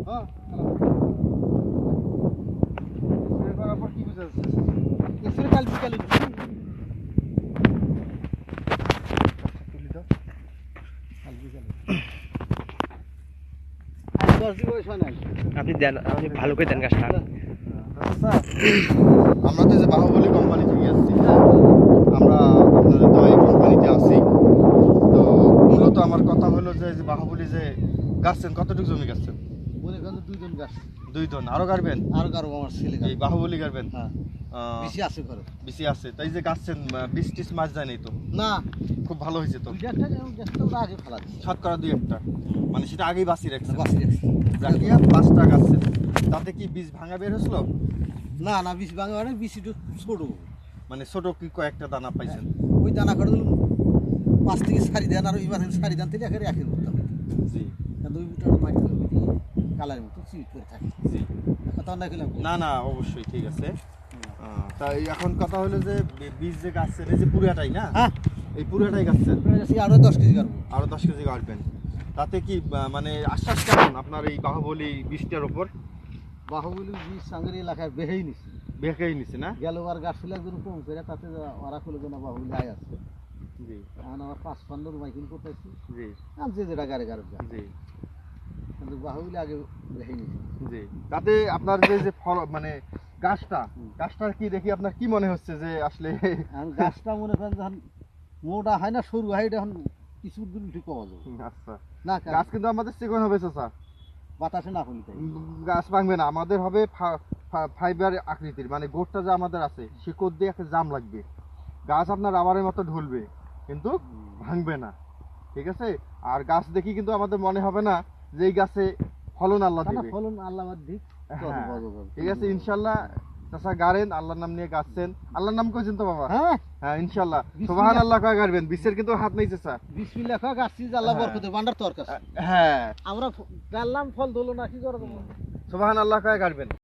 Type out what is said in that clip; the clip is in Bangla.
হ্যাঁ করার পর কি বুঝা যাচ্ছে এসে কাল বিকালে তুলি দাও কাল বিকালে আর 10 দিন বয়স হয় না আপনি দেন, আপনি ভালো করে দেন গাছটা। আমরা তো যে বাহুবলী কোম্পানি থেকে আসছি, আমরা আপনাদের তো এই কোম্পানিতে আছি। তো মূলত আমার কথা হলো যে বাহুবলী যে গাছছেন, কতটুকু জমি গাছছেন? মনে করেন 2 জন গাছ, 2 টন। আরো গাড়বেন? আর কারো আমার ছেলে এই বাহুবলী গাড়বেন? হ্যাঁ বেশি আছে করে বেশি আছে। তাই যে গাছছেন, বীজ টিস মাছ যায় নাই তো? না খুব ভালো হয়েছে তো। দুইটা একটা গাছটা আগে ফেলা দিচ্ছে, শতকরা 2-1টা, মানে সেটা আগেই বাঁচিয়ে রাখছেন। বাঁচিয়ে রাখছি। জাকিয়া 5টা গাছছেন, তাতে কি বীজ ভাঙা বের হয়েছিল? না না বেশি ভাঙা মানে বেশি ছোট, মানে ছোট কি কয়েকটা দানা পাইছেন? ওই দানা করে দিলাম 5 থেকে 4 দেন, আর এবার 4 দেন থেকে একের একের করতে হবে। জি কারণ 2 বুটার মাটি কালার মতো চিট করে থাকে। জি। কথা না খেলাম না না অবশ্যই ঠিক আছে। তাই এখন কথা হলো যে বীজ যে গাছছেন, এই যে পুরাটাই না? হ্যাঁ এই পুরাটাই গাছছেন? আরো 10 কেজি কাটবো। আরো 10 কেজি গাড়বেন। তাতে কি মানে আশ্বাস কেমন আপনার এই বাহুবলী বীজটার উপর? বাহুবলী বীজ সাঙ্গের এলাকায় বেহেই নিছে, বেঁকেই নিছে না? গেলবার গাছ ছিল একজন কম করে, তাতে ওরা খুলে না বাহুবলী আয় আছে। জি এখন আমার 5-5 মাইকিং করতেছি, জি আর যে যেটা গাড়ি গাড়ি জি কিন্তু বাহুবলী আগে বেহেই নিছে। জি। তাতে আপনার যে ফল মানে গাছটার কি দেখি আপনার কি মনে হচ্ছে যে আসলে এখন গাছটা মনে করেন যখন মোটা হয় না, সরু হয়, এখন কিছু দূর ঠিক পাওয়া যাবে আচ্ছা, না, গাছ কিন্তু আমাদের চিকন হবে চাচা, বাতাসে না হলে তাই। গাছ ভাঙবে না, আমাদের হবে ফাইবার আকৃতির, মানে গোটটা যে আমাদের আছে শিকড় দিয়ে একটা জাম লাগবে, গাছ আপনার রাবারের মতো ঢুলবে কিন্তু ভাঙবে না, ঠিক আছে? আর গাছ দেখি কিন্তু আমাদের মনে হবে না যে এই গাছে ফলন আল্লাহ দিবে। ফলন আল্লাহ দিক, হ্যাঁ, ঠিক আছে ইনশাল্লাহ। চাচা গাড়েন, আল্লাহর নাম নিয়ে গাছছেন, আল্লাহর নাম কইছেন তো বাবা? হ্যাঁ হ্যাঁ ইনশাল্লাহ, সুবহানাল্লাহ কয় গাড়বেন, বিশ্বের কিন্তু হাত নেই চাচা। বিসমিল্লাহ কয় গাছ আল্লাহ বরকতে ভান্ডার তোর কাছে। হ্যাঁ আমরা গাললাম ফল ধরলো না, কি করব? সুবহানাল্লাহ কয় গাড়বেন।